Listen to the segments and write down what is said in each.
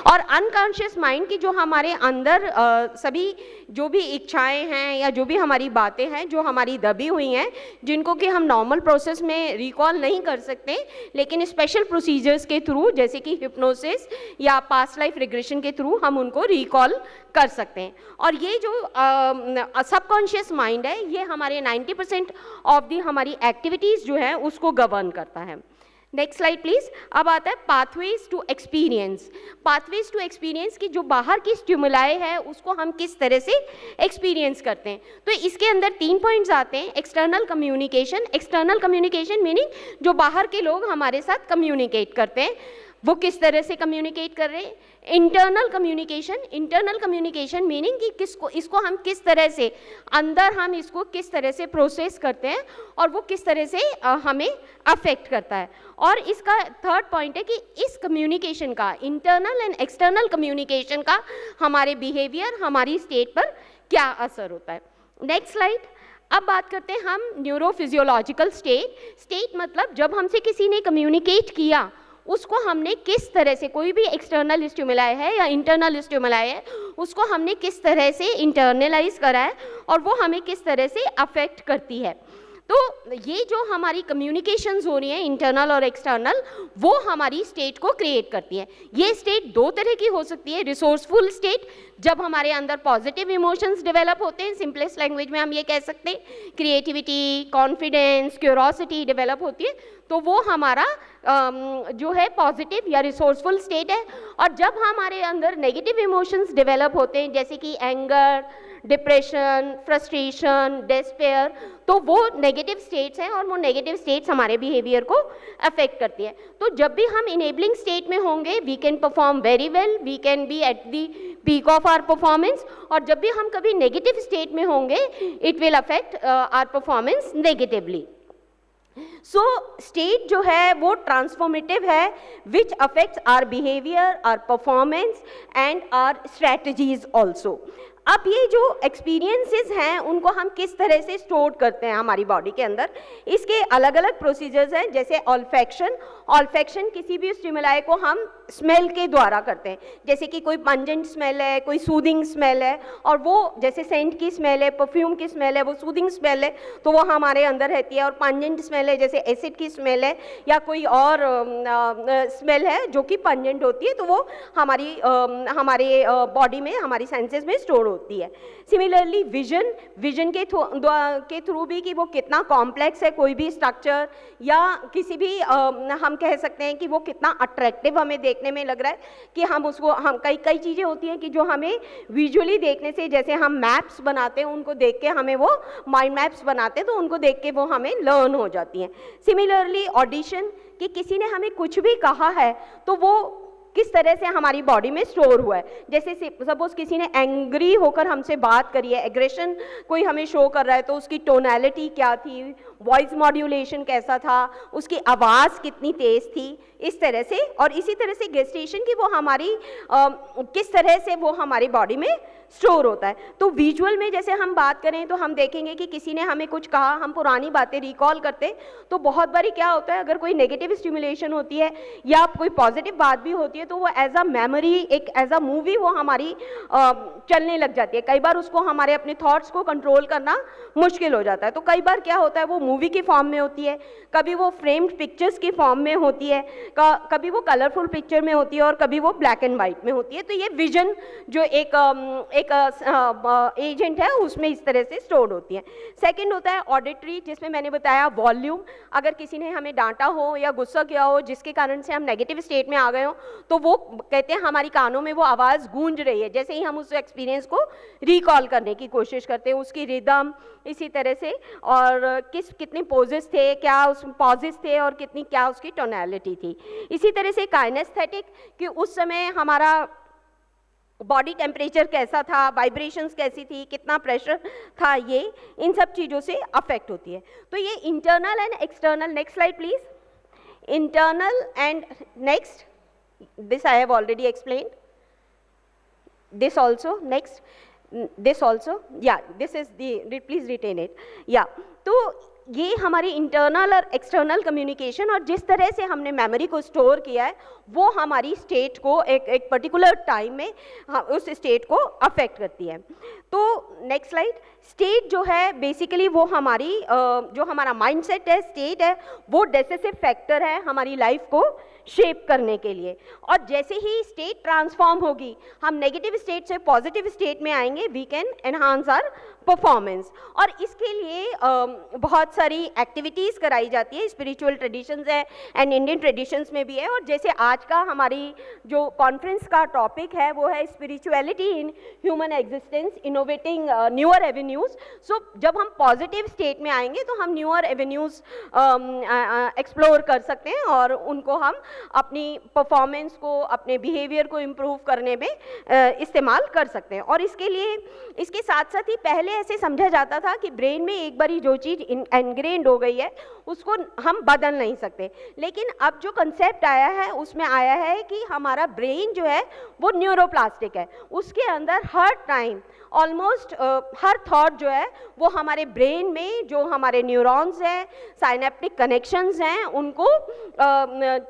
और unconscious mind की जो हमारे अंदर सभी जो भी इच्छाएं हैं या जो भी हमारी बातें हैं जो हमारी दबी हुई हैं, जिनको कि हम नॉर्मल प्रोसेस में रिकॉल नहीं कर सकते, लेकिन स्पेशल प्रोसीजर्स के थ्रू जैसे कि हिप्नोसिस या पास्ट लाइफ रिग्रेशन के थ्रू हम उनको रिकॉल कर सकते हैं। और ये जो सबकॉन्शियस माइंड है, ये हमारे 90% ऑफ दी हमारी एक्टिविटीज़ जो है उसको गवर्न करता है। Next slide please. अब आता है pathways to experience. Pathways to experience की जो बाहर की स्टिमुलाई है उसको हम किस तरह से एक्सपीरियंस करते हैं, तो इसके अंदर 3 पॉइंट्स आते हैं। External communication. External communication meaning जो बाहर के लोग हमारे साथ कम्युनिकेट करते हैं, वो किस तरह से कम्युनिकेट कर रहे हैं। Internal communication. Internal communication meaning कि किसको इसको हम किस तरह से अंदर हम इसको किस तरह से प्रोसेस करते हैं और वो किस तरह से हमें अफेक्ट करता है। और इसका थर्ड पॉइंट है कि इस कम्युनिकेशन का, इंटरनल एंड एक्सटर्नल कम्युनिकेशन का हमारे बिहेवियर, हमारी स्टेट पर क्या असर होता है। Next slide. अब बात करते हैं हम न्यूरोफिजियोलॉजिकल स्टेट। स्टेट मतलब जब हमसे किसी ने कम्युनिकेट किया उसको हमने किस तरह से, कोई भी एक्सटर्नल स्टिमुलाई है या इंटरनल स्टिमुलाई है, उसको हमने किस तरह से इंटरनलाइज करा है और वो हमें किस तरह से अफेक्ट करती है। तो ये जो हमारी कम्युनिकेशंस हो रही हैं इंटरनल और एक्सटर्नल, वो हमारी स्टेट को क्रिएट करती है। ये स्टेट दो तरह की हो सकती है। रिसोर्सफुल स्टेट, जब हमारे अंदर पॉजिटिव इमोशंस डेवलप होते हैं, सिंपलेस्ट लैंग्वेज में हम ये कह सकते हैं क्रिएटिविटी, कॉन्फिडेंस, क्यूरोसिटी डेवलप होती है, तो वो हमारा जो है पॉजिटिव या रिसोर्सफुल स्टेट है। और जब हमारे अंदर नेगेटिव इमोशंस डेवलप होते हैं जैसे कि एंगर, डिप्रेशन, फ्रस्ट्रेशन, डिस्पेयर, तो वो नेगेटिव स्टेट्स हैं और वो नेगेटिव स्टेट्स हमारे बिहेवियर को अफेक्ट करती है। तो जब भी हम इनेबलिंग स्टेट में होंगे, we can perform very well, we can be at the peak of our performance. और जब भी हम कभी नेगेटिव स्टेट में होंगे, it will affect our performance negatively. So state जो है वो ट्रांसफॉर्मेटिव है, which affects our behaviour, our performance and our strategies also. अब ये जो एक्सपीरियंसेस हैं उनको हम किस तरह से स्टोर करते हैं हमारी बॉडी के अंदर, इसके अलग अलग प्रोसीजर्स हैं। जैसे ऑल्फैक्शन। ऑल्फैक्शन किसी भी स्टिमुलाई को हम स्मेल के द्वारा करते हैं, जैसे कि कोई पंजेंट स्मेल है, कोई सूदिंग स्मेल है, और वो जैसे सेंट की स्मेल है, परफ्यूम की स्मेल है, वो सूदिंग स्मेल है तो वो हमारे अंदर रहती है। और पंजेंट स्मेल है जैसे एसिड की स्मेल है या कोई और स्मेल है जो कि पंजेंट होती है, तो वो हमारे बॉडी में, हमारी सेंसेस में स्टोर होती है। Similarly vision. विजन के थ्रू भी कि वो कितना कॉम्प्लेक्स है कोई भी स्ट्रक्चर, या किसी भी हम कह सकते हैं कि वो कितना अट्रैक्टिव हमें देखने में लग रहा है कि हम उसको, हम कई चीज़ें होती हैं कि जो हमें विजुअली देखने से, जैसे हम मैप्स बनाते हैं, उनको देख के हमें वो माइंड मैप्स बनाते हैं तो उनको देख के वो हमें लर्न हो जाती हैं। सिमिलरली ऑडिशन, कि किसी ने हमें कुछ भी कहा है तो वो किस तरह से हमारी बॉडी में स्टोर हुआ है। जैसे सपोज किसी ने एंग्री होकर हमसे बात करी है, एग्रेशन कोई हमें शो कर रहा है, तो उसकी टोनैलिटी क्या थी, वॉइस मॉड्यूलेशन कैसा था, उसकी आवाज़ कितनी तेज़ थी, इस तरह से। और इसी तरह से गेस्टेशन की वो हमारी किस तरह से वो हमारी बॉडी में स्टोर होता है। तो विजुअल में जैसे हम बात करें तो हम देखेंगे कि किसी ने हमें कुछ कहा, हम पुरानी बातें रिकॉल करते, तो बहुत बारी क्या होता है, अगर कोई नेगेटिव स्टिमुलेशन होती है या कोई पॉजिटिव बात भी होती है तो वो एज अ मेमोरी, एक एज अ मूवी वो हमारी चलने लग जाती है। कई बार उसको हमारे अपने थॉट्स को कंट्रोल करना मुश्किल हो जाता है। तो कई बार क्या होता है, वो मूवी की फॉर्म में होती है, कभी वो फ्रेम्ड पिक्चर्स की फॉर्म में होती है, कभी वो कलरफुल पिक्चर में होती है और कभी वो ब्लैक एंड वाइट में होती है। तो ये विजन जो एक एजेंट है उसमें इस तरह से स्टोर्ड होती है। सेकंड होता है ऑडिटरी, जिसमें मैंने बताया वॉल्यूम। अगर किसी ने हमें डांटा हो या गुस्सा किया हो जिसके कारण से हम नेगेटिव स्टेट में आ गए हो, तो वो कहते हैं हमारी कानों में वो आवाज़ गूंज रही है। जैसे ही हम उस एक्सपीरियंस को रिकॉल करने की कोशिश करते हैं, उसकी रिदम, इसी तरह से, और कितने पोजेस थे, क्या उस पॉजेस थे और कितनी क्या उसकी टोनैलिटी थी। इसी तरह से काइनेस्थेटिक, कि उस समय हमारा बॉडी टेम्परेचर कैसा था, वाइब्रेशंस कैसी थी, कितना प्रेशर था, ये इन सब चीज़ों से अफेक्ट होती है। तो ये internal and external. Next slide please. Internal and next, this I have already explained. This also, next, this also, yeah, this is the, please retain it, yeah. तो ये हमारी इंटरनल और एक्सटर्नल कम्युनिकेशन और जिस तरह से हमने मेमोरी को स्टोर किया है वो हमारी स्टेट को एक पर्टिकुलर टाइम में उस स्टेट को अफेक्ट करती है। तो नेक्स्ट स्लाइड। स्टेट जो है बेसिकली वो हमारी जो हमारा माइंडसेट है, स्टेट है, वो डिसिसिव फैक्टर है हमारी लाइफ को शेप करने के लिए। और जैसे ही स्टेट ट्रांसफॉर्म होगी, हम नेगेटिव स्टेट से पॉजिटिव स्टेट में आएंगे, we can enhance our performance. और इसके लिए बहुत सारी एक्टिविटीज़ कराई जाती है, स्पिरिचुअल ट्रेडिशंस है एंड इंडियन ट्रेडिशंस में भी है। और जैसे आज का हमारी जो कॉन्फ्रेंस का टॉपिक है वो है spirituality in human existence, innovating newer avenues. So जब हम पॉजिटिव स्टेट में आएंगे तो हम न्यूअर एवेन्यूज़ एक्सप्लोर कर सकते हैं और उनको हम अपनी परफॉर्मेंस को, अपने बिहेवियर को इम्प्रूव करने में इस्तेमाल कर सकते हैं। और इसके लिए, इसके साथ साथ ही पहले ऐसे समझा जाता था कि ब्रेन में एक बारी जो चीज़ एनग्रेन्ड हो गई है उसको हम बदल नहीं सकते, लेकिन अब जो कंसेप्ट आया है उसमें आया है कि हमारा ब्रेन जो है वो न्यूरोप्लास्टिक है। उसके अंदर हर टाइम ऑलमोस्ट हर थॉट जो है वो हमारे ब्रेन में जो हमारे न्यूरॉन्स हैं, साइनेप्टिक कनेक्शंस हैं, उनको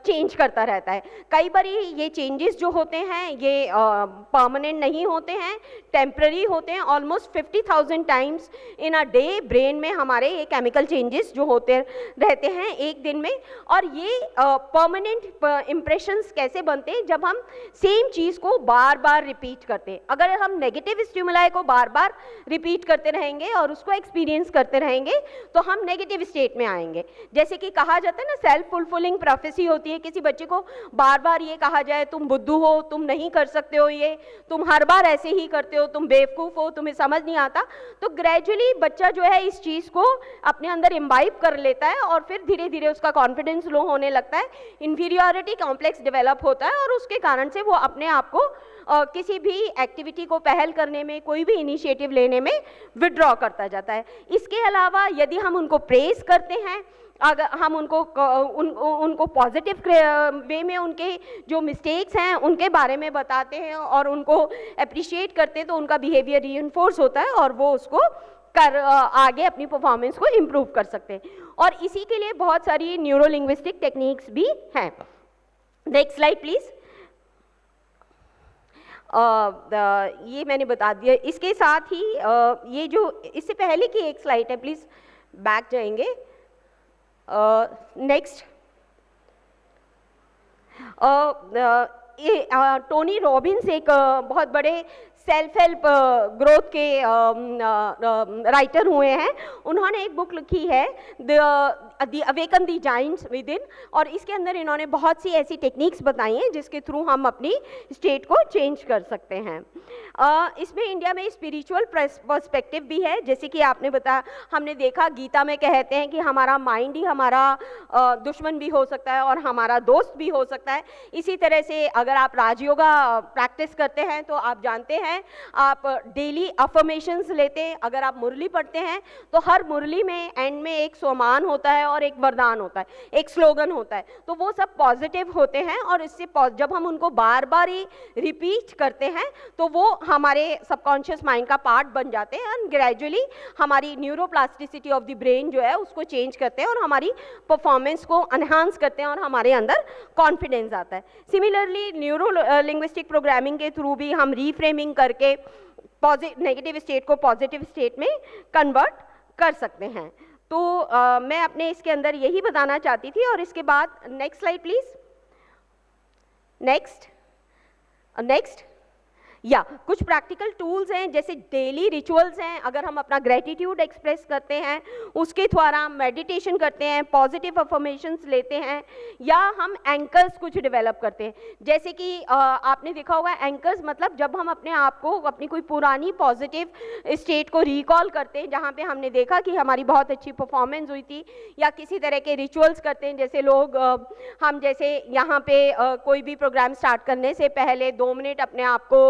चेंज करता रहता है। कई बार ये चेंजेस जो होते हैं ये परमानेंट नहीं होते हैं, टेम्पररी होते हैं। Almost 50,000 times in a day brain में हमारे ये केमिकल चेंजेस जो होते रहते हैं एक दिन में। और ये परमानेंट इम्प्रेशंस कैसे बनते हैं? जब हम सेम चीज़ को बार बार रिपीट करते हैं। अगर हम नेगेटिव स्टिमुलाई को बार बार रिपीट करते रहेंगे और उसको एक्सपीरियंस करते रहेंगे तो हम नेगेटिव स्टेट में आएंगे। जैसे कि कहा जाता है ना, सेल्फ फुलफिलिंग प्रोफेसी होती है। किसी बच्चे को बार बार ये कहा जाए तुम बुद्धू हो, तुम नहीं कर सकते हो, ये तुम हर बार ऐसे ही करते हो, तुम बेवकूफ़ हो, तुम्हें समझ नहीं आता, तो ग्रेजुअली बच्चा जो है इस चीज़ को अपने अंदर इम्बाइब कर लेता है और फिर धीरे धीरे उसका कॉन्फिडेंस लो होने लगता है, इंफीरियरिटी कॉम्प्लेक्स डेवलप होता है और उसके कारण से वो अपने आप को किसी भी एक्टिविटी को पहल करने में, कोई भी इनिशिएटिव लेने में विड्रॉ करता जाता है। इसके अलावा यदि हम उनको प्रेज करते हैं, अगर हम उनको पॉजिटिव वे में उनके जो मिस्टेक्स हैं उनके बारे में बताते हैं और उनको अप्रिशिएट करते हैं तो उनका बिहेवियर रीइंफोर्स होता है और वो उसको आगे अपनी परफॉर्मेंस को इम्प्रूव कर सकते हैं। और इसी के लिए बहुत सारी न्यूरो लिंग्विस्टिक टेक्निक्स भी हैं। Next slide please. ये मैंने बता दिया। इसके साथ ही ये जो इससे पहले की एक स्लाइड है, प्लीज़ बैक जाएंगे। नेक्स्ट। टोनी रॉबिन्स एक बहुत बड़े सेल्फ हेल्प ग्रोथ के राइटर हुए हैं। उन्होंने एक बुक लिखी है the awaken the giants with in, और इसके अंदर इन्होंने बहुत सी ऐसी टेक्निक्स बताई हैं जिसके थ्रू हम अपनी स्टेट को चेंज कर सकते हैं। इसमें इंडिया में स्पिरिचुअल पर्सपेक्टिव भी है। जैसे कि आपने बताया, हमने देखा गीता में कहते हैं कि हमारा माइंड ही हमारा दुश्मन भी हो सकता है और हमारा दोस्त भी हो सकता है। इसी तरह से अगर आप राजयोगा प्रैक्टिस करते हैं तो आप जानते हैं आप डेली अफर्मेशंस लेते हैं। अगर आप मुरली पढ़ते हैं तो हर मुरली में एंड में एक सोमान होता है और एक वरदान होता है, एक स्लोगन होता है, तो वो सब पॉजिटिव होते हैं। और इससे जब हम उनको बार बार ही रिपीट करते हैं तो वो हमारे सबकॉन्शियस माइंड का पार्ट बन जाते हैं एंड ग्रेजुअली हमारी न्यूरोप्लास्टिसिटी ऑफ द ब्रेन जो है उसको चेंज करते हैं और हमारी परफॉर्मेंस को एनहांस करते हैं और हमारे अंदर कॉन्फिडेंस आता है। सिमिलरली न्यूरो लिंग्विस्टिक प्रोग्रामिंग के थ्रू भी हम रीफ्रेमिंग करके नेगेटिव स्टेट को पॉजिटिव स्टेट में कन्वर्ट कर सकते हैं। तो मैं अपने इसके अंदर यही बताना चाहती थी। और इसके बाद नेक्स्ट स्लाइड प्लीज। नेक्स्ट या कुछ प्रैक्टिकल टूल्स हैं, जैसे डेली रिचुअल्स हैं। अगर हम अपना ग्रेटिट्यूड एक्सप्रेस करते हैं, उसके द्वारा मेडिटेशन करते हैं, पॉजिटिव अफर्मेशंस लेते हैं, या हम एंकर्स कुछ डेवलप करते हैं। जैसे कि आपने देखा होगा एंकर्स मतलब जब हम अपने आप को अपनी कोई पुरानी पॉजिटिव स्टेट को रिकॉल करते हैं जहाँ पे हमने देखा कि हमारी बहुत अच्छी परफॉर्मेंस हुई थी, या किसी तरह के रिचुअल्स करते हैं। जैसे लोग हम जैसे यहाँ पे कोई भी प्रोग्राम स्टार्ट करने से पहले 2 मिनट अपने आप को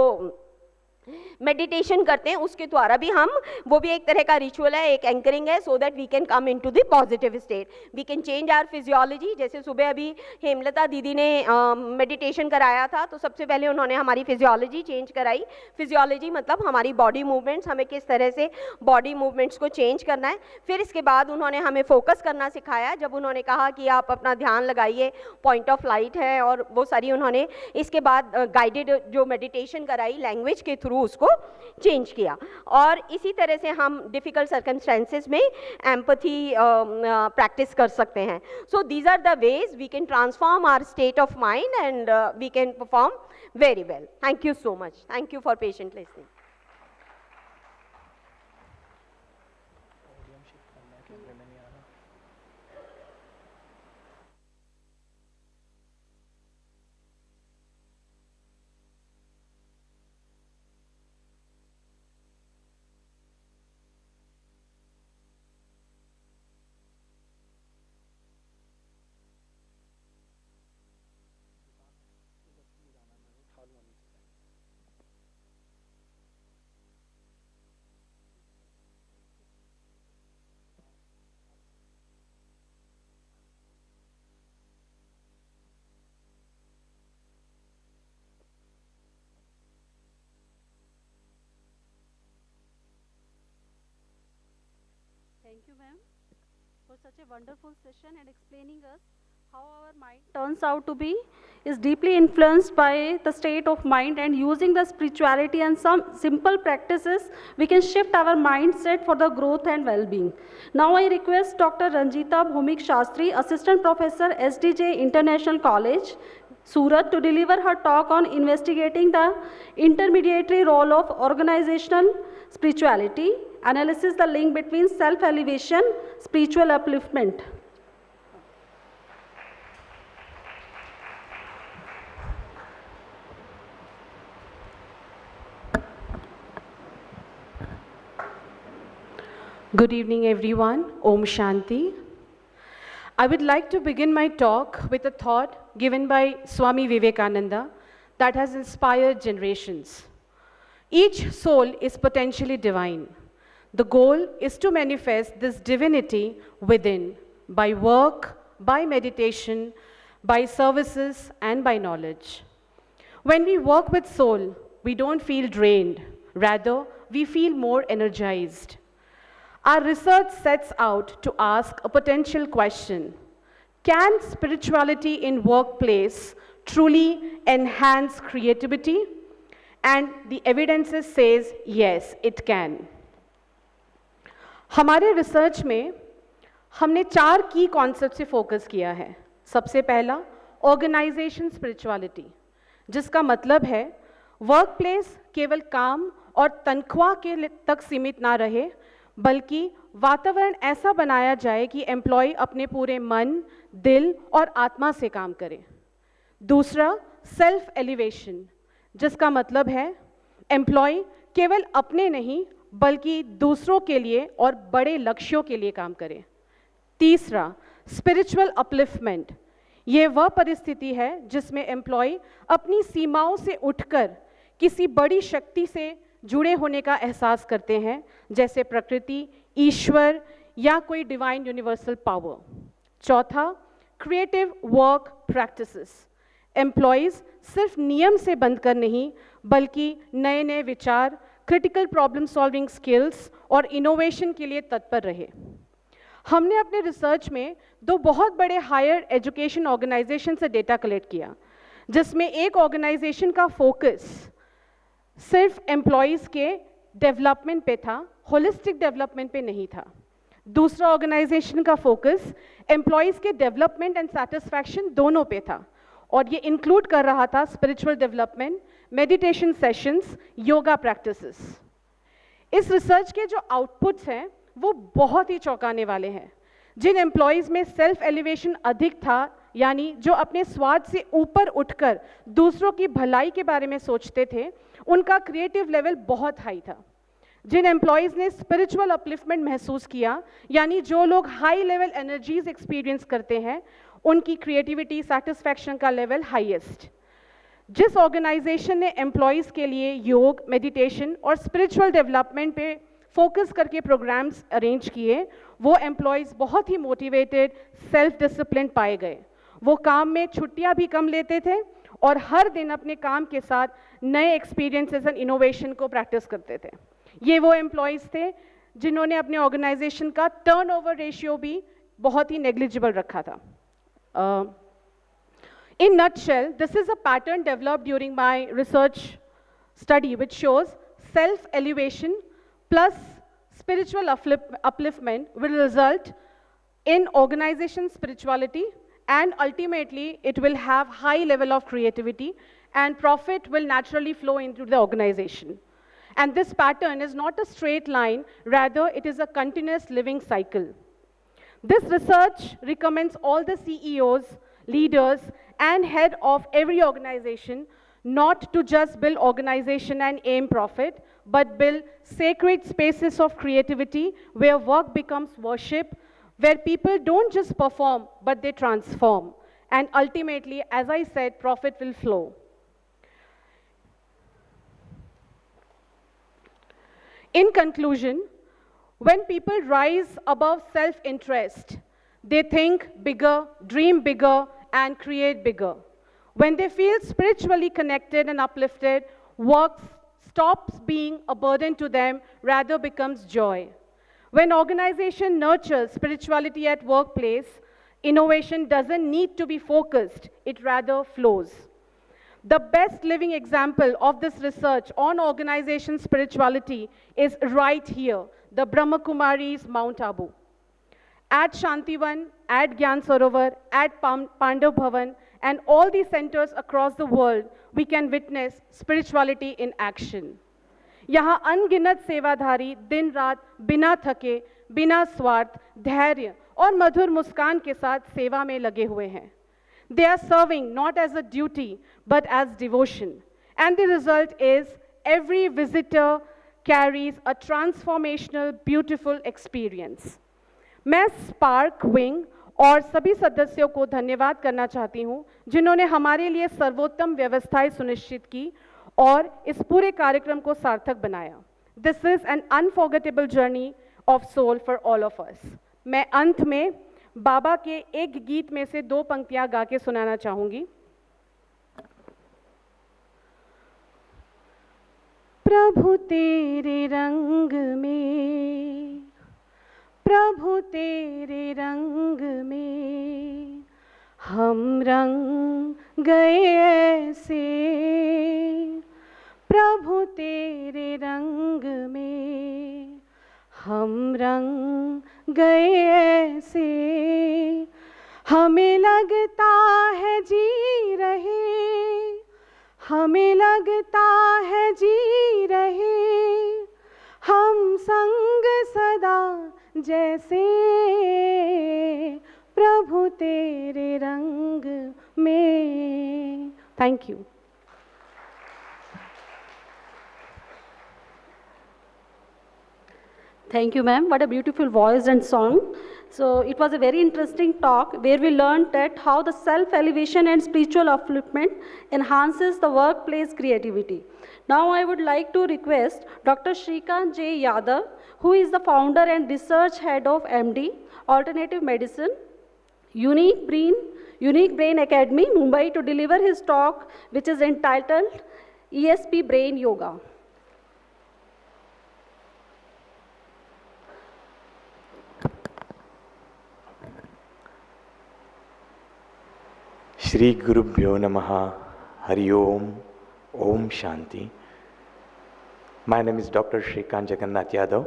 मेडिटेशन करते हैं, उसके द्वारा भी हम, वो भी एक तरह का रिचुअल है, एक एंकरिंग है, so that we can come into the positive state, we can change our physiology. जैसे सुबह अभी हेमलता दीदी ने मेडिटेशन कराया था, तो सबसे पहले उन्होंने हमारी फिजियोलॉजी चेंज कराई। फिजियोलॉजी मतलब हमारी बॉडी मूवमेंट्स, हमें किस तरह से बॉडी मूवमेंट्स को चेंज करना है। फिर इसके बाद उन्होंने हमें फोकस करना सिखाया, जब उन्होंने कहा कि आप अपना ध्यान लगाइए, पॉइंट ऑफ लाइट है, और वो सारी उन्होंने इसके बाद गाइडेड जो मेडिटेशन कराई लैंग्वेज के थ्रू, उसको चेंज किया। और इसी तरह से हम डिफ़िकल्ट सर्कमस्टेंसेस में एम्पैथी प्रैक्टिस कर सकते हैं। So these are the ways we can transform our state of mind and we can perform very well. Thank you so much, thank you for patient listening. Thank you, ma'am, for such a wonderful session and explaining us how our mind turns out to be is deeply influenced by the state of mind, and using the spirituality and some simple practices, we can shift our mindset for the growth and well-being. Now I request Dr. Ranjita Bhumik Shastri, Assistant Professor, SDJ International College, Surat, to deliver her talk on investigating the intermediary role of organizational spirituality, analysis the link between self-elevation, spiritual upliftment. Good evening, everyone. Om Shanti. I would like to begin my talk with a thought given by Swami Vivekananda that has inspired generations. Each soul is potentially divine. The goal is to manifest this divinity within by work, by meditation, by services, and by knowledge. When we work with soul, we don't feel drained. Rather, we feel more energized. Our research sets out to ask a potential question: can spirituality in workplace truly enhance creativity? And the evidence says yes, it can. हमारे research में हमने 4 की concept से focus किया है। सबसे पहला, organisation spirituality, जिसका मतलब है वर्क प्लेस केवल काम और तनख्वाह के तक सीमित ना रहे, बल्कि वातावरण ऐसा बनाया जाए कि एम्प्लॉय अपने पूरे मन, दिल और आत्मा से काम करे। दूसरा, सेल्फ एलिवेशन, जिसका मतलब है एम्प्लॉय केवल अपने नहीं बल्कि दूसरों के लिए और बड़े लक्ष्यों के लिए काम करे। तीसरा, स्पिरिचुअल अपलिफ्टमेंट, ये वह परिस्थिति है जिसमें एम्प्लॉय अपनी सीमाओं से उठकर किसी बड़ी शक्ति से जुड़े होने का एहसास करते हैं, जैसे प्रकृति, ईश्वर या कोई डिवाइन यूनिवर्सल पावर। चौथा, क्रिएटिव वर्क प्रैक्टिसेस, एम्प्लॉयज़ सिर्फ नियम से बंद कर नहीं बल्कि नए नए विचार, क्रिटिकल प्रॉब्लम सॉल्विंग स्किल्स और इनोवेशन के लिए तत्पर रहे। हमने अपने रिसर्च में 2 बहुत बड़े हायर एजुकेशन ऑर्गेनाइजेशन से डेटा कलेक्ट किया, जिसमें एक ऑर्गेनाइजेशन का फोकस सिर्फ एम्प्लॉयज़ के डेवलपमेंट पे था, होलिस्टिक डेवलपमेंट पे नहीं था। दूसरा ऑर्गेनाइजेशन का फोकस एम्प्लॉयज़ के डेवलपमेंट एंड सेटिस्फैक्शन दोनों पे था, और ये इंक्लूड कर रहा था spiritual development, meditation sessions, yoga practices. इस रिसर्च के जो आउटपुट्स हैं वो बहुत ही चौंकाने वाले हैं। जिन एम्प्लॉयज़ में सेल्फ एलिवेशन अधिक था, यानी जो अपने स्वार्थ से ऊपर उठकर दूसरों की भलाई के बारे में सोचते थे, उनका क्रिएटिव लेवल बहुत हाई था। जिन एम्प्लॉयज़ ने स्पिरिचुअल अपलिफ्टमेंट महसूस किया, यानी जो लोग हाई लेवल एनर्जीज एक्सपीरियंस करते हैं, उनकी क्रिएटिविटी, सेटिस्फैक्शन का लेवल हाईएस्ट। जिस ऑर्गेनाइजेशन ने एम्प्लॉयज़ के लिए योग, मेडिटेशन और स्पिरिचुअल डेवलपमेंट पे फोकस करके प्रोग्राम्स अरेंज किए, वो एम्प्लॉयज़ बहुत ही मोटिवेटेड, सेल्फ डिसिप्लिन पाए गए। वो काम में छुट्टियां भी कम लेते थे और हर दिन अपने काम के साथ नए एक्सपीरियंसेस एंड इनोवेशन को प्रैक्टिस करते थे। ये वो एम्प्लॉयज़ थे जिन्होंने अपने ऑर्गेनाइजेशन का टर्नओवर रेशियो भी बहुत ही नेग्लिजिबल रखा था। In nutshell, this is a pattern developed during my research study which shows self-elevation plus spiritual upliftment will result in organization spirituality, and ultimately it will have high level of creativity and profit will naturally flow into the organization. And this pattern is not a straight line, rather it is a continuous living cycle. This research recommends all the CEOs, leaders, and head of every organization not to just build organization and aim profit, but build sacred spaces of creativity where work becomes worship, where people don't just perform, but they transform. And ultimately, as I said, profit will flow. In conclusion, when people rise above self-interest, they think bigger, dream bigger, and create bigger. When they feel spiritually connected and uplifted, work stops being a burden to them, rather becomes joy. When organization nurtures spirituality at workplace, innovation doesn't need to be focused, it rather flows. The best living example of this research on organization spirituality is right here, the Brahma Kumaris Mount Abu. At Shantivan, at Gyan Sarovar, at Pandav Bhavan, and all these centers across the world, we can witness spirituality in action. यहाँ अनगिनत सेवाधारी दिन रात बिना थके, बिना स्वार्थ, धैर्य और मधुर मुस्कान के साथ सेवा में लगे हुए हैं. They are serving not as a duty, but as devotion. And the result is every visitor carries a transformational, beautiful experience. मैं स्पार्क विंग और सभी सदस्यों को धन्यवाद करना चाहती हूँ जिन्होंने हमारे लिए सर्वोत्तम व्यवस्थाएं सुनिश्चित की और इस पूरे कार्यक्रम को सार्थक बनाया. This is an unforgettable journey of soul for all of us. मैं अंत में बाबा के एक गीत में से 2 पंक्तियां गा के सुनाना चाहूंगी. प्रभु तेरे रंग में, प्रभु तेरे रंग में हम रंग गए ऐसे, प्रभु तेरे रंग में हम रंग गए ऐसे. हमें लगता है जी रहे, हमें लगता है जी रहे, हम संग सदा जैसे, प्रभु तेरे रंग में. Thank you. Thank you, ma'am. What a beautiful voice and song. So it was a very interesting talk where we learned that how the self-elevation and spiritual upliftment enhances the workplace creativity. Now I would like to request Dr. Shrikant J. Yadav, who is the founder and research head of MD, Alternative Medicine, Unique Brain Academy, Mumbai, to deliver his talk, which is entitled ESP Brain Yoga. Shri Gurubhyo Namaha, Hari Om, Om Shanti. My name is Dr. Shrikant Jagannath Yadav.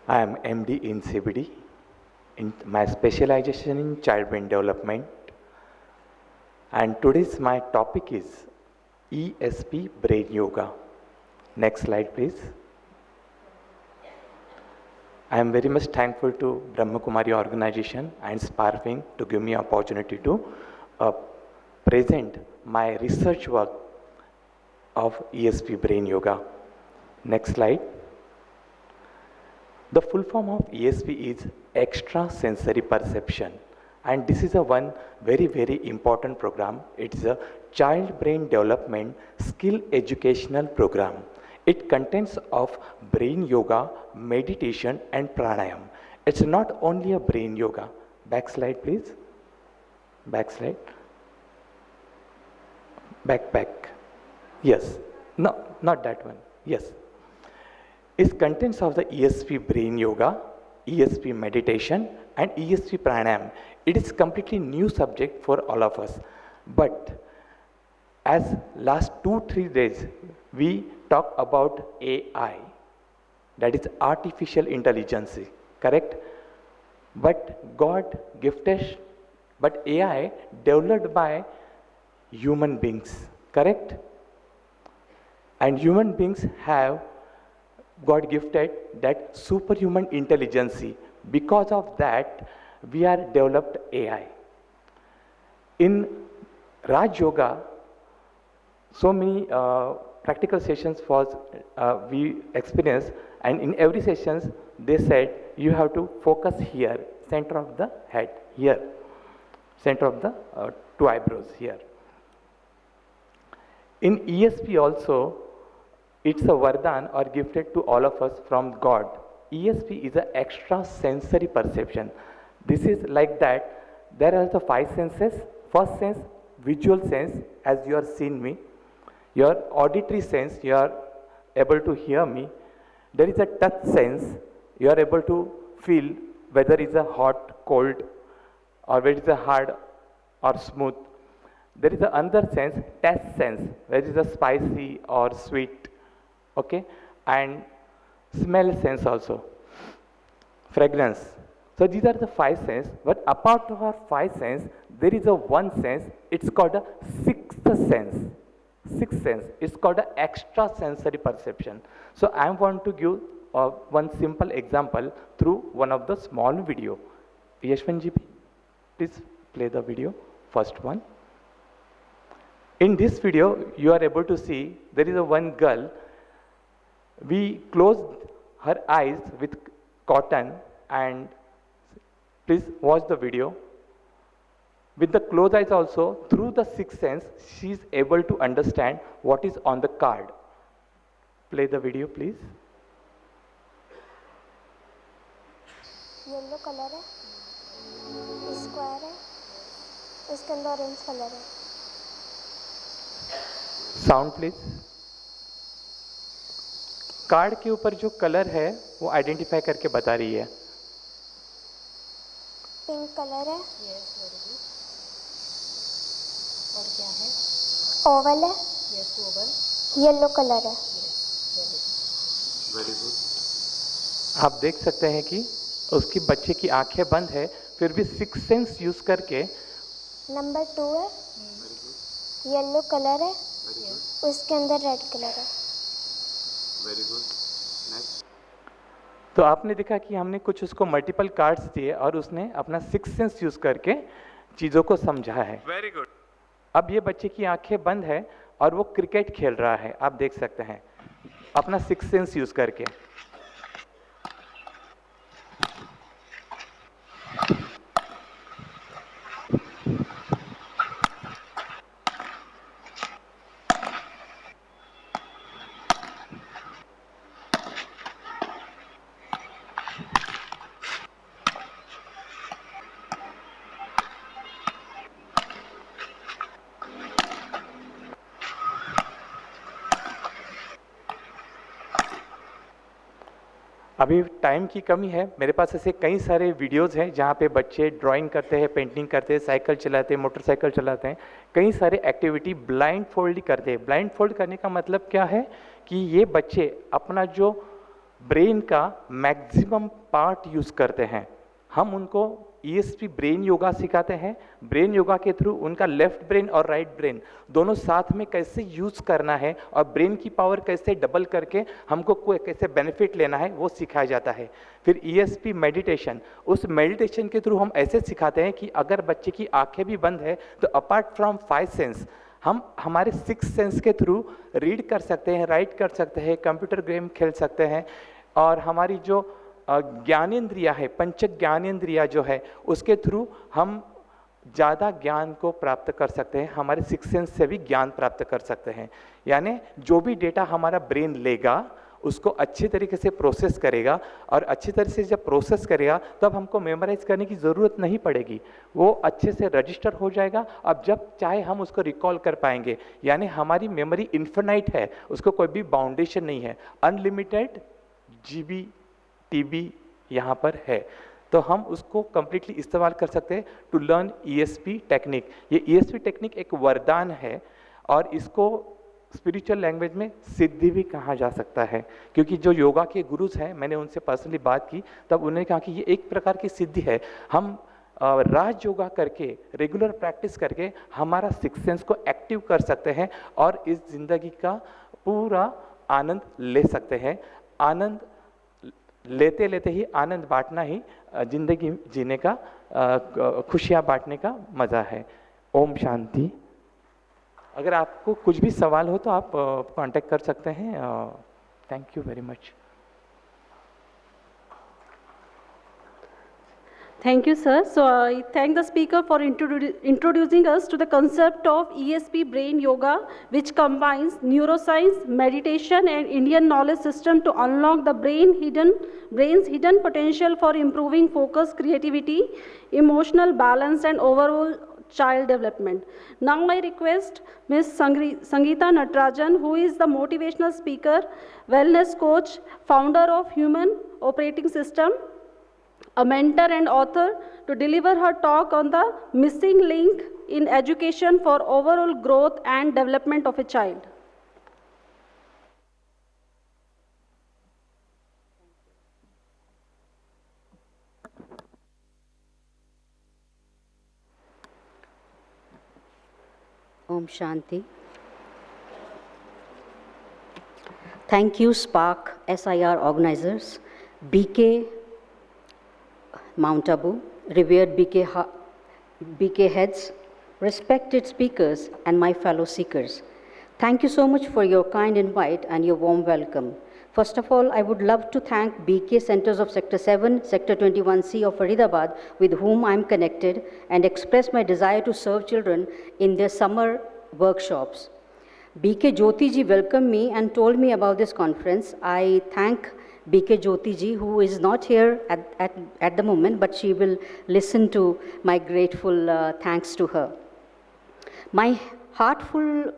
I am MD in CBD. My specialization in child brain development. And today's my topic is ESP Brain Yoga. Next slide, please. I am very much thankful to Brahma Kumari organization and Sparking to give me opportunity to present my research work of ESP Brain Yoga. Next slide. The full form of ESP is extrasensory perception. and this is a one very important program. It's a child brain development skill educational program. It contains of brain yoga, meditation and pranayam. It's not only a brain yoga. Backslide please. Backslide. Back. Yes. No, not that one. Yes. It contents of the ESP brain yoga, ESP meditation and ESP pranayam. It is completely new subject for all of us. But as last 2-3 days we talk about AI, that is artificial intelligence, correct? But God gifted, but AI developed by human beings, correct? And human beings have God gifted that superhuman intelligence. Because of that, we are developed AI. In Raj Yoga, so many practical sessions was we experienced, and in every sessions they said you have to focus here, center of the head, here, center of the 2 eyebrows here. In ESP also, it's a vardhan or gifted to all of us from God. ESP is an extra sensory perception. This is like that. There are the 5 senses. First sense, visual sense, as you are seeing me. Your auditory sense, you are able to hear me. There is a touch sense. You are able to feel whether it's a hot, cold, or whether it's a hard or smooth. There is another sense, taste sense, whether it's a spicy or sweet. Okay, and smell sense also, fragrance. So these are the 5 senses, but apart from our 5 senses, there is a one sense, it's called a 6th sense. 6th sense, it's called a extra sensory perception. So I want to give one simple example through one of the small video. Yashwanji, please play the video, first one. In this video, you are able to see there is a one girl. We closed her eyes with cotton, and please watch the video. With the closed eyes also, through the 6th sense, she is able to understand what is on the card. Play the video, please. Yellow colour है, square है, इसके अंदर orange colour है. Sound please. Card के ऊपर जो colour है वो आइडेंटिफाई करके बता रही है. पिंक कलर है. Yes, very good. और क्या है? ओवल है. Yes, Oval. येलो कलर है. Very good. आप देख सकते हैं कि उसकी बच्चे की आंखें बंद है, फिर भी 6 सेंस यूज करके. नंबर 2 है, येलो कलर है, उसके अंदर रेड कलर है. Very good. तो आपने देखा कि हमने कुछ उसको मल्टीपल कार्ड्स दिए और उसने अपना 6 सेंस यूज करके चीजों को समझा है. Very good. अब ये बच्चे की आंखें बंद है और वो क्रिकेट खेल रहा है, आप देख सकते हैं अपना 6 सेंस यूज करके. अभी टाइम की कमी है, मेरे पास ऐसे कई सारे वीडियोस हैं जहाँ पे बच्चे ड्राइंग करते हैं, पेंटिंग करते हैं, साइकिल चलाते हैं, मोटरसाइकिल चलाते हैं, कई सारे एक्टिविटी ब्लाइंड फोल्ड करते हैं. ब्लाइंड फोल्ड करने का मतलब क्या है कि ये बच्चे अपना जो ब्रेन का मैक्सिमम पार्ट यूज़ करते हैं. हम उनको ESP ब्रेन योगा सिखाते हैं. ब्रेन योगा के थ्रू उनका लेफ्ट ब्रेन और राइट ब्रेन दोनों साथ में कैसे यूज करना है और ब्रेन की पावर कैसे डबल करके हमको कैसे बेनिफिट लेना है वो सिखाया जाता है. फिर ESP मेडिटेशन, उस मेडिटेशन के थ्रू हम ऐसे सिखाते हैं कि अगर बच्चे की आंखें भी बंद है तो अपार्ट फ्रॉम 5 सेंस हम हमारे 6 सेंस के थ्रू रीड कर सकते हैं, राइट कर सकते हैं, कंप्यूटर गेम खेल सकते हैं, और हमारी जो ज्ञानेंद्रिया है, पंच ज्ञानेंद्रिया जो है, उसके थ्रू हम ज़्यादा ज्ञान को प्राप्त कर सकते हैं, हमारे सिक्स सेंस से भी ज्ञान प्राप्त कर सकते हैं। यानी जो भी डेटा हमारा ब्रेन लेगा उसको अच्छी तरीके से प्रोसेस करेगा, और अच्छी तरह से जब प्रोसेस करेगा तब हमको मेमोराइज करने की ज़रूरत नहीं पड़ेगी, वो अच्छे से रजिस्टर हो जाएगा। अब जब चाहे हम उसको रिकॉल कर पाएंगे। यानी हमारी मेमोरी इन्फिनाइट है, उसको कोई भी बाउंडेशन नहीं है, अनलिमिटेड GB TB यहाँ पर है, तो हम उसको कंप्लीटली इस्तेमाल कर सकते हैं टू लर्न ESP टेक्निक। ये ESP टेक्निक एक वरदान है, और इसको स्पिरिचुअल लैंग्वेज में सिद्धि भी कहा जा सकता है, क्योंकि जो योगा के गुरुज हैं, मैंने उनसे पर्सनली बात की, तब उन्होंने कहा कि ये एक प्रकार की सिद्धि है। हम राज योगा करके, रेगुलर प्रैक्टिस करके हमारा सिक्स सेंस को एक्टिव कर सकते हैं, और इस जिंदगी का पूरा आनंद ले सकते हैं। आनंद लेते लेते ही आनंद बांटना ही जिंदगी जीने का, खुशियाँ बांटने का मज़ा है। ओम शांति। अगर आपको कुछ भी सवाल हो तो आप कांटेक्ट कर सकते हैं। Thank you very much. Thank you, sir. So I thank the speaker for introducing us to the concept of ESP brain yoga, which combines neuroscience, meditation, and Indian knowledge system to unlock the brain's hidden potential for improving focus, creativity, emotional balance, and overall child development. Now I request Ms. Sangeeta Natarajan, who is the motivational speaker, wellness coach, founder of Human Operating System, a mentor and author, to deliver her talk on the missing link in education for overall growth and development of a child. Om Shanti. Thank you, Spark SIR organizers, BK Mount Abu, revered BK heads, respected speakers, and my fellow seekers. Thank you so much for your kind invite and your warm welcome. First of all, I would love to thank BK Centers of Sector 7, Sector 21C of Faridabad, with whom I am connected, and express my desire to serve children in their summer workshops. BK Jyoti ji welcomed me and told me about this conference. I thank BK Jyoti ji, who is not here at the moment, but she will listen to my grateful thanks to her. My heartful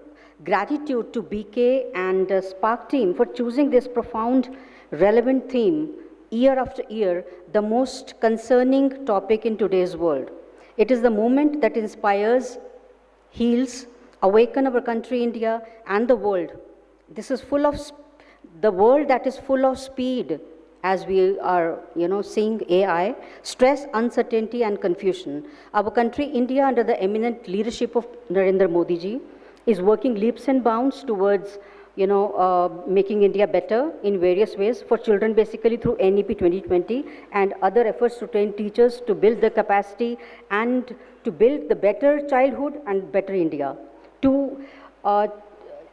gratitude to BK and Spark team for choosing this profound, relevant theme year after year, the most concerning topic in today's world. It is the moment that inspires, heals, awakens our country, India, and the world. This is full of the world that is full of speed, as we are, seeing AI, stress, uncertainty, and confusion. Our country, India, under the eminent leadership of Narendra Modi ji, is working leaps and bounds towards, making India better in various ways for children, basically through NEP 2020 and other efforts to train teachers to build the capacity and to build the better childhood and better India. To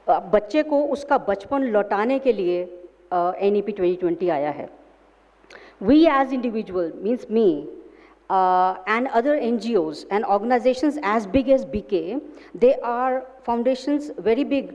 बच्चे को उसका बचपन लौटाने के लिए NEP 2020 आया है. We as individual, means me, and other NGOs and organizations as big as BK, they are foundations, very big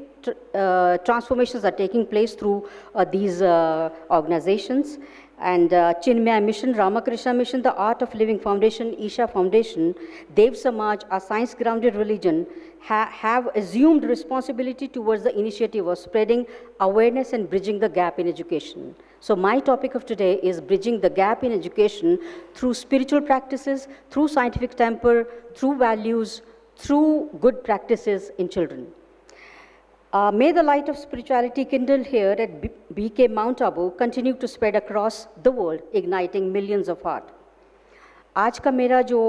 transformations are taking place through these organizations. And Chinmaya Mission, Ramakrishna Mission, the Art of Living Foundation, Isha Foundation, Dev Samaj, a science-grounded religion, have assumed responsibility towards the initiative of spreading awareness and bridging the gap in education. So my topic of today is bridging the gap in education through spiritual practices, through scientific temper, through values, through good practices in children. May the light of spirituality kindled here at BK Mount Abu continue to spread across the world, igniting millions of hearts. आज का मेरा जो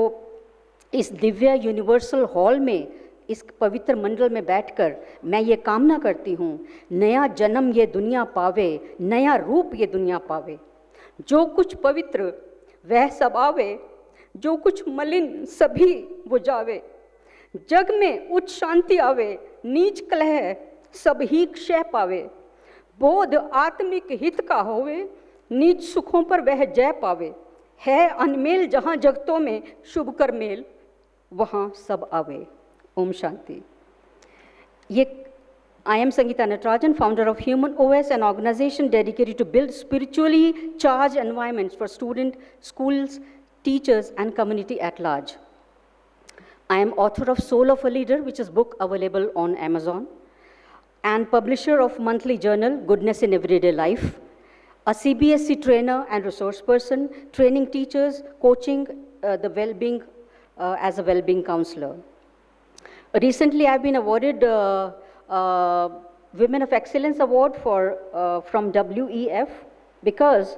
इस Divya universal hall में, इस पवित्र मंडल में बैठकर मैं ये कामना करती हूँ, नया जन्म ये दुनिया पावे, नया रूप ये दुनिया पावे, जो कुछ पवित्र वह सब आवे, जो कुछ मलिन सभी वो जावे, जग में उच्च शांति आवे, नीच कलह सब ही क्षय पावे, बोध आत्मिक हित का होवे, नीच सुखों पर वह जय पावे, है अनमेल जहाँ जगतों में शुभ कर मेल, वहाँ सब आवे। Om Shanti. I am Sangeeta Natarajan, founder of Human OS, an organization dedicated to build spiritually charged environments for students, schools, teachers, and community at large. I am author of Soul of a Leader, which is a book available on Amazon, and publisher of monthly journal, Goodness in Everyday Life, a CBSE trainer and resource person, training teachers, coaching the well-being as a well-being counselor. Recently, I've been awarded Women of Excellence Award from WEF because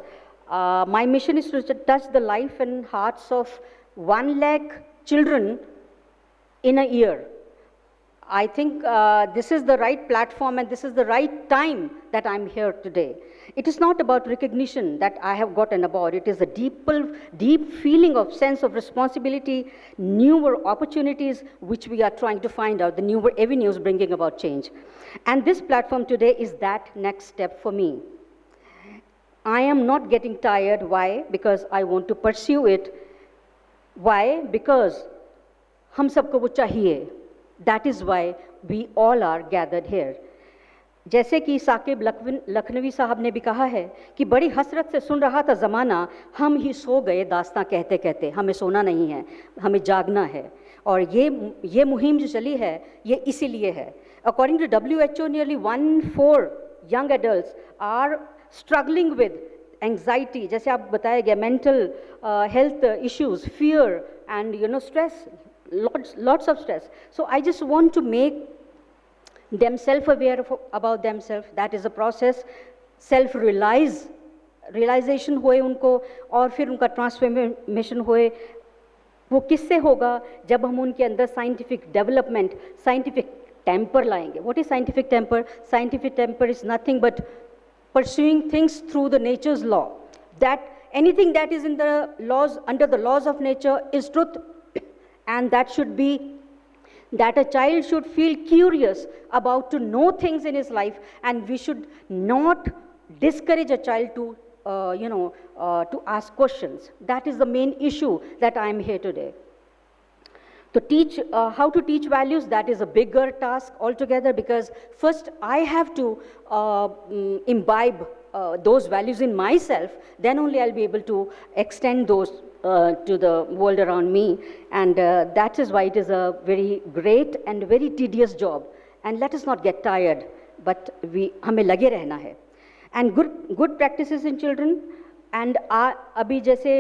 my mission is to touch the life and hearts of 1 lakh children in a year. I think this is the right platform and this is the right time that I'm here today. It is not about recognition that I have gotten about. It is a deep feeling of sense of responsibility, newer opportunities which we are trying to find out, the newer avenues bringing about change. And this platform today is that next step for me. I am not getting tired. Why? Because I want to pursue it. Why? Because हम सबको वो चाहिए. That is why we all are gathered here. जैसे कि साकिब लखनवी साहब ने भी कहा है कि बड़ी हसरत से सुन रहा था ज़माना, हम ही सो गए दास्तां कहते कहते. हमें सोना नहीं है, हमें जागना है. और ये मुहिम जो चली है, ये इसीलिए है. According to WHO, nearly 1/4 young adults are struggling with anxiety, जैसे आप बताया गया, mental health issues, fear, and stress. Lots of stress. So I just want to make them self-aware about themselves. That is a process. Realization होए उनको, और फिर उनका transformation होए. वो किससे होगा? जब हम उनके अंदर साइंटिफिक डेवलपमेंट, साइंटिफिक टेम्पर लाएंगे. What is scientific temper? Scientific temper is nothing but pursuing things through the nature's law. That anything that is in the laws, under the laws of nature, is truth. And that should be that a child should feel curious about to know things in his life, and we should not discourage a child to to ask questions. That is the main issue that I am here today. To teach how to teach values, that is a bigger task altogether, because first I have to imbibe those values in myself, then only I'll be able to extend those to the world around me. And that is why it is a very great and very tedious job. And let us not get tired, but हमें लगे रहना है. And good practices in children. And अभी जैसे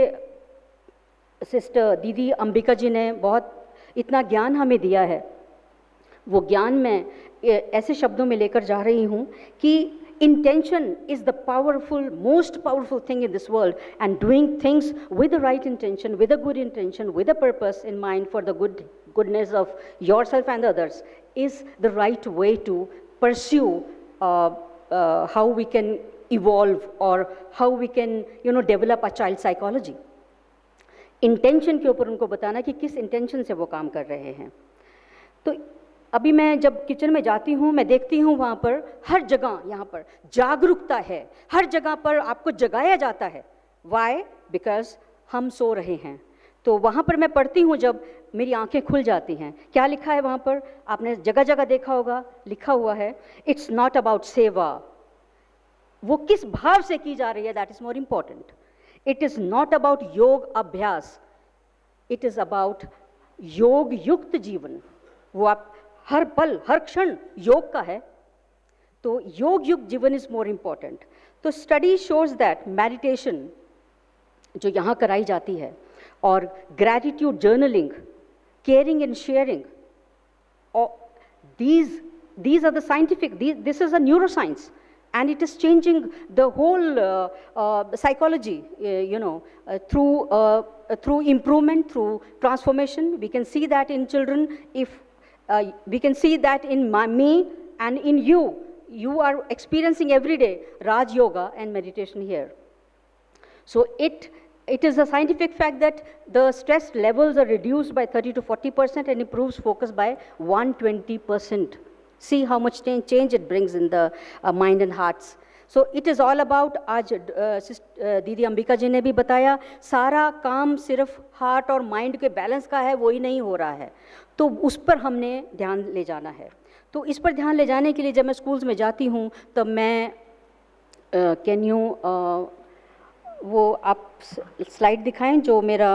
sister दीदी अंबिका जी ने बहुत इतना ज्ञान हमें दिया है, वो ज्ञान मैं ऐसे शब्दों में लेकर जा रही हूँ कि intention is the most powerful thing in this world, and doing things with the right intention, with a good intention, with a purpose in mind for the goodness of yourself and others is the right way to pursue how we can evolve or how we can develop a child psychology. Intention के ऊपर उनको बताना कि किस intention से वो काम कर रहे हैं. तो अभी मैं जब किचन में जाती हूँ, मैं देखती हूँ वहाँ पर हर जगह यहाँ पर जागरूकता है, हर जगह पर आपको जगाया जाता है. वाई? बिकॉज हम सो रहे हैं. तो वहाँ पर मैं पढ़ती हूँ, जब मेरी आंखें खुल जाती हैं, क्या लिखा है वहाँ पर? आपने जगह जगह देखा होगा, लिखा हुआ है इट्स नॉट अबाउट सेवा. वो किस भाव से की जा रही है, that is more important. It is not about योग अभ्यास, इट इज अबाउट योग युक्त जीवन. वो आप हर पल हर क्षण योग का है, तो योग युक्त जीवन इज मोर इम्पॉर्टेंट. तो स्टडी शोज दैट मेडिटेशन जो यहाँ कराई जाती है, और gratitude journaling, caring and sharing, these are the scientific, this is a neuroscience, and it is changing the whole psychology, through improvement, through transformation. We can see that in children. If we can see that in me and in you. You are experiencing every day Raj Yoga and meditation here. So it is a scientific fact that the stress levels are reduced by 30 to 40% and improves focus by 120%. See how much change it brings in the mind and hearts. So it is all about, आज दीदी अंबिका जी ने भी बताया, सारा काम सिर्फ heart और mind के बैलेंस का है, वही नहीं हो रहा है, तो उस पर हमने ध्यान ले जाना है। तो इस पर ध्यान ले जाने के लिए जब मैं स्कूल्स में जाती हूँ तब मैं कैन यू वो आप स्लाइड दिखाएं, जो मेरा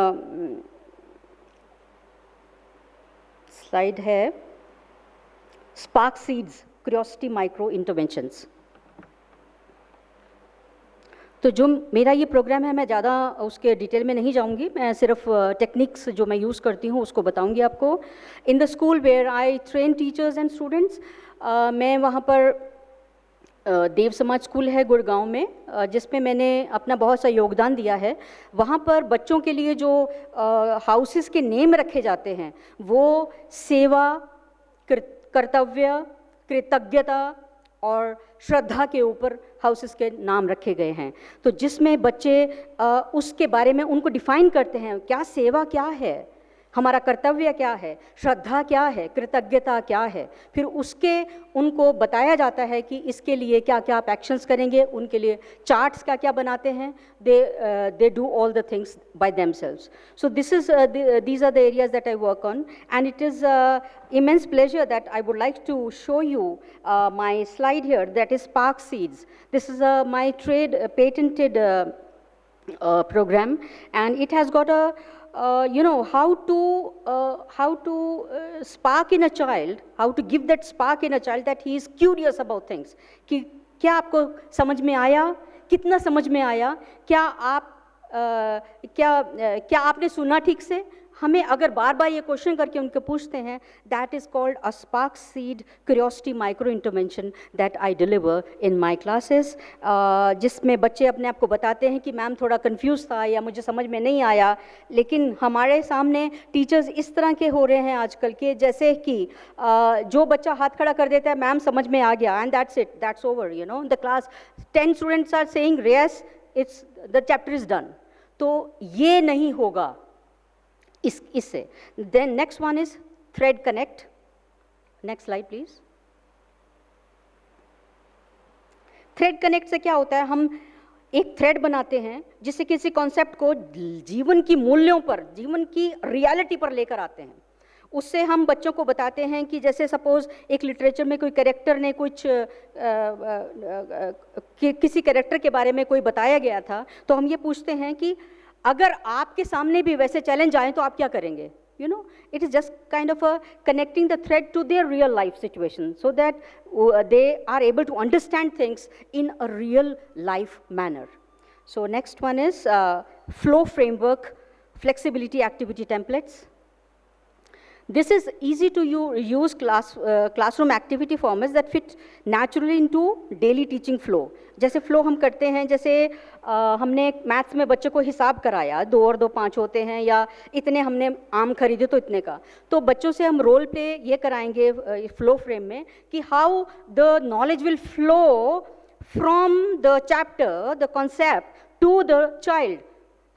स्लाइड है, spark seeds curiosity micro interventions. तो जो मेरा ये प्रोग्राम है, मैं ज़्यादा उसके डिटेल में नहीं जाऊंगी, मैं सिर्फ टेक्निक्स जो मैं यूज़ करती हूँ उसको बताऊंगी आपको। In the school where I train teachers and students, मैं वहाँ पर देव समाज स्कूल है गुड़गांव में, जिसमें मैंने अपना बहुत सा योगदान दिया है। वहाँ पर बच्चों के लिए जो हाउसेस के नेम रखे जाते हैं वो सेवा, कर्तव्य, कृतज्ञता और श्रद्धा के ऊपर हाउसेस के नाम रखे गए हैं। तो जिसमें बच्चे उसके बारे में उनको डिफाइन करते हैं, क्या सेवा क्या है, हमारा कर्तव्य क्या है, श्रद्धा क्या है, कृतज्ञता क्या है, फिर उसके उनको बताया जाता है कि इसके लिए क्या क्या आप एक्शंस करेंगे, उनके लिए चार्ट्स क्या क्या बनाते हैं, they do all the things by themselves. So this is these are the areas that I work on, and it is immense pleasure that I would like to show you my slide here, that is Spark Seeds. This is my trade patented program, and it has got a how to spark in a child, how to give that spark in a child that he is curious about things. कि क्या आपको समझ में आया, कितना समझ में आया, क्या आप क्या आपने सुना ठीक से। हमें अगर बार बार ये क्वेश्चन करके उनको पूछते हैं, that is called a spark seed curiosity micro intervention that I deliver in my classes, जिसमें बच्चे अपने आप को बताते हैं कि मैम थोड़ा कंफ्यूज था या मुझे समझ में नहीं आया। लेकिन हमारे सामने टीचर्स इस तरह के हो रहे हैं आजकल के, जैसे कि जो बच्चा हाथ खड़ा कर देता है, मैम समझ में आ गया, and that's it, that's over, you know, the class 10 students are saying yes, it's the chapter is done. तो ये नहीं होगा इससे। Then next one is thread connect. Next slide please. Thread connect से क्या होता है, हम एक थ्रेड बनाते हैं जिससे किसी कॉन्सेप्ट को जीवन की मूल्यों पर, जीवन की रियलिटी पर लेकर आते हैं। उससे हम बच्चों को बताते हैं कि जैसे सपोज एक लिटरेचर में कोई कैरेक्टर ने कुछ किसी कैरेक्टर के बारे में कोई बताया गया था, तो हम ये पूछते हैं कि अगर आपके सामने भी वैसे चैलेंज आए तो आप क्या करेंगे। You know, it is just kind of connecting the thread to their real life situation, so that they are able to understand things in a real life manner. So next one is flow framework, flexibility activity templates. This is easy to use classroom activity formats that fit naturally into daily teaching flow. जैसे flow हम करते हैं, जैसे हमने maths में बच्चों को हिसाब कराया, 2 और 2 5 होते हैं, या इतने हमने आम खरीदे तो इतने का, तो बच्चों से हम रोल प्ले ये कराएंगे फ्लो फ्रेम में कि how the knowledge will flow from the chapter, the concept to the child.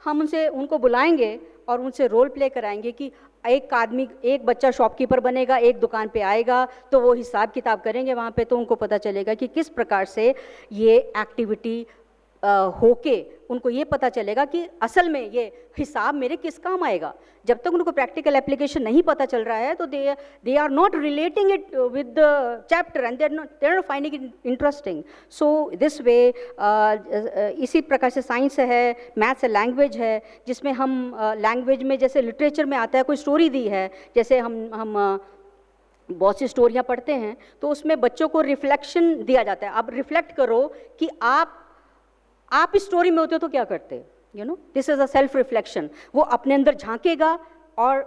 हम उनको बुलाएंगे और उनसे रोल प्ले कराएंगे कि एक बच्चा शॉपकीपर बनेगा, एक दुकान पे आएगा, तो वो हिसाब किताब करेंगे वहाँ पे, तो उनको पता चलेगा कि किस प्रकार से ये एक्टिविटी होके उनको ये पता चलेगा कि असल में ये हिसाब मेरे किस काम आएगा। जब तक उनको प्रैक्टिकल एप्लीकेशन नहीं पता चल रहा है तो they are not relating it with the chapter and they are finding it interesting. So this way इसी प्रकार से साइंस है, मैथ्स है, लैंग्वेज है, जिसमें हम लैंग्वेज में जैसे लिटरेचर में आता है, कोई स्टोरी दी है, जैसे हम बहुत सी स्टोरियाँ पढ़ते हैं, तो उसमें बच्चों को रिफ्लेक्शन दिया जाता है। अब रिफ्लेक्ट करो कि आप इस स्टोरी में होते हो तो क्या करते, you know, this is a self reflection. वो अपने अंदर झांकेगा और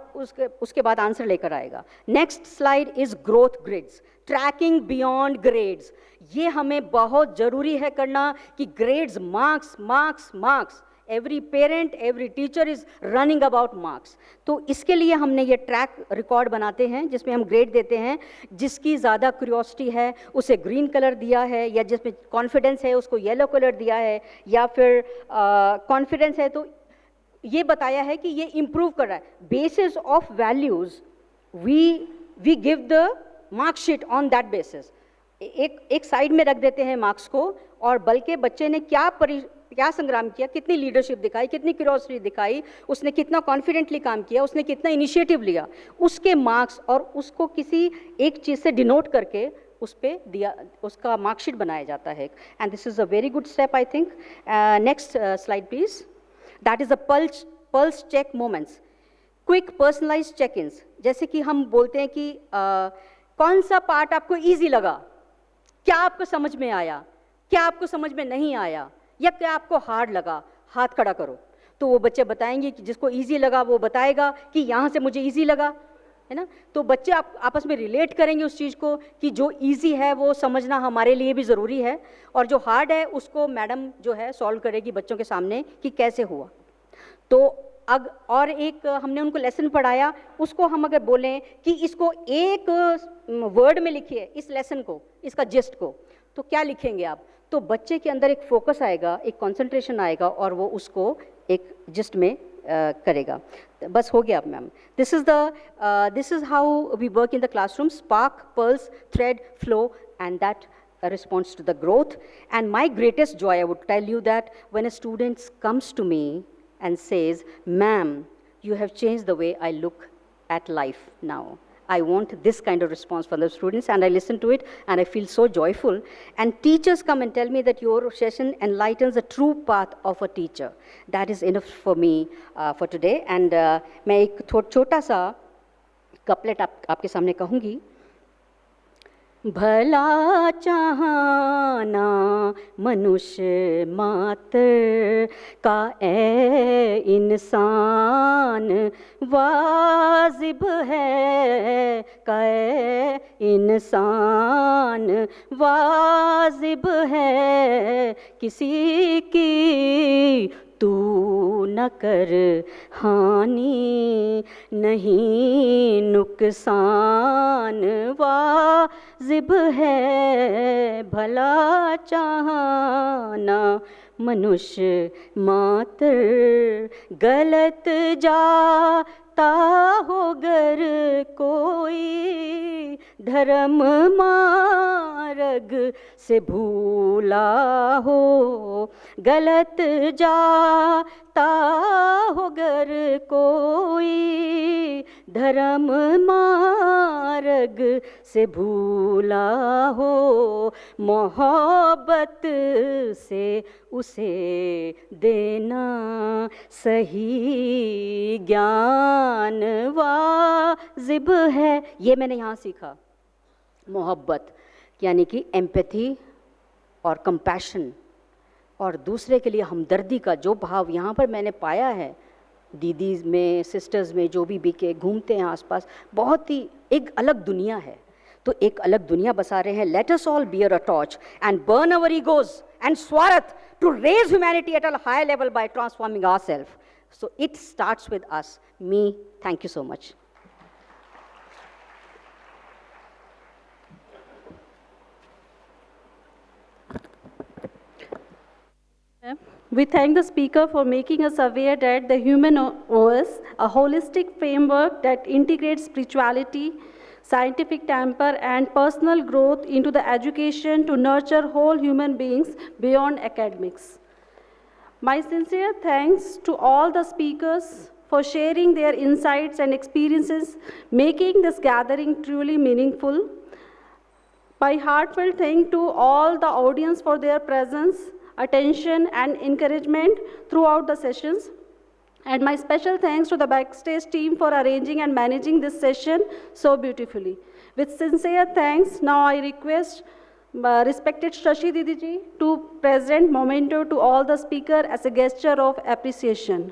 उसके बाद आंसर लेकर आएगा। Next slide is growth grids, tracking beyond grades. ये हमें बहुत ज़रूरी है करना कि grades, marks marks marks, every parent, every teacher is running about marks. तो इसके लिए हमने ये ट्रैक रिकॉर्ड बनाते हैं जिसमें हम ग्रेड देते हैं। जिसकी ज़्यादा क्यूरियोसिटी है उसे ग्रीन कलर दिया है, या जिसमें कॉन्फिडेंस है उसको येलो कलर दिया है, या फिर कॉन्फिडेंस है तो ये बताया है कि ये इम्प्रूव कर रहा है। Basis of values we give the marksheet on that basis. एक साइड में रख देते हैं मार्क्स को, और बल्कि बच्चे ने क्या संग्राम किया, कितनी लीडरशिप दिखाई, कितनी क्यूरियोसिटी दिखाई, उसने कितना कॉन्फिडेंटली काम किया, उसने कितना इनिशिएटिव लिया, उसके मार्क्स और उसको किसी एक चीज़ से डिनोट करके उस पे दिया, उसका मार्कशीट बनाया जाता है. And this is a very good step I think. Next slide please. That is a pulse check moments, quick personalize check ins. जैसे कि हम बोलते हैं कि कौन सा पार्ट आपको ईजी लगा, क्या आपको समझ में आया, क्या आपको समझ में नहीं आया, या क्या आपको हार्ड लगा, हाथ खड़ा करो. तो वो बच्चे बताएंगे कि जिसको इजी लगा वो बताएगा कि यहाँ से मुझे इजी लगा, है ना. तो बच्चे आपस में रिलेट करेंगे उस चीज़ को कि जो इजी है वो समझना हमारे लिए भी ज़रूरी है, और जो हार्ड है उसको मैडम जो है सॉल्व करेगी बच्चों के सामने कि कैसे हुआ. तो और एक हमने उनको लेसन पढ़ाया, उसको हम अगर बोलें कि इसको एक वर्ड में लिखिए इस लेसन को, इसका जिस्ट को, तो क्या लिखेंगे आप. तो बच्चे के अंदर एक फोकस आएगा, एक कंसंट्रेशन आएगा और वो उसको एक जिस्ट में करेगा. बस हो गया ma'am. This is how we work in the classroom. Spark, pulse, thread, flow, and that responds to the growth. And my greatest joy, I would tell you, that when a student comes to me and says, "Ma'am, you have changed the way I look at life now." I want this kind of response from the students, and I listen to it and I feel so joyful. And teachers come and tell me that your session enlightens the true path of a teacher. That is enough for me for today. And मैं एक छोटा सा couplet आपके सामने कहूँगी. भला चाहना मनुष्य मात्र का ए इंसान वाजिब है, का ए इंसान वाजिब है, किसी की तू न कर हानि, नहीं नुकसान वाजिब है. भला चाहना मनुष्य मात्र, गलत जाता हो गर कोई, धर्म मार्ग से भूला हो, गलत जाता हो गर कोई, धर्म मार्ग से भूला हो, मोहब्बत से उसे देना सही ज्ञान वाजिब है. ये मैंने यहाँ सीखा. मोहब्बत यानी कि एम्पैथी और कंपैशन और दूसरे के लिए हमदर्दी का जो भाव यहाँ पर मैंने पाया है, दीदीज़ में, सिस्टर्स में, जो भी बीके घूमते हैं आसपास, बहुत ही एक अलग दुनिया है. तो एक अलग दुनिया बसा रहे हैं. Let us all bear a torch and burn our egos and स्वार्थ to raise humanity at a high level by transforming ourselves. So it starts with us. Me, thank you so much. We thank the speaker for making us aware that the human OS, a holistic framework that integrates spirituality, scientific temper, and personal growth into the education to nurture whole human beings beyond academics. My sincere thanks to all the speakers for sharing their insights and experiences, making this gathering truly meaningful. My heartfelt thanks to all the audience for their presence, attention, and encouragement throughout the sessions. And my special thanks to the backstage team for arranging and managing this session so beautifully. With sincere thanks, now I request respected Shashi Didi ji to present memento to all the speakers as a gesture of appreciation.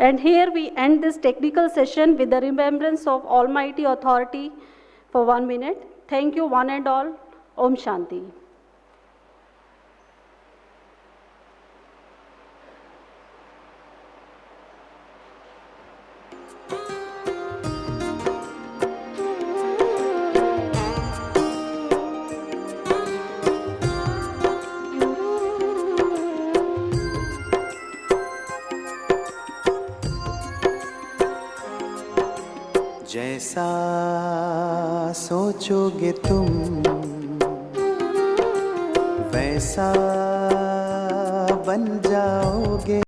And here we end this technical session with the remembrance of Almighty Authority for 1 minute. Thank you one and all. Om Shanti. जैसा सोचोगे तुम वैसा बन जाओगे।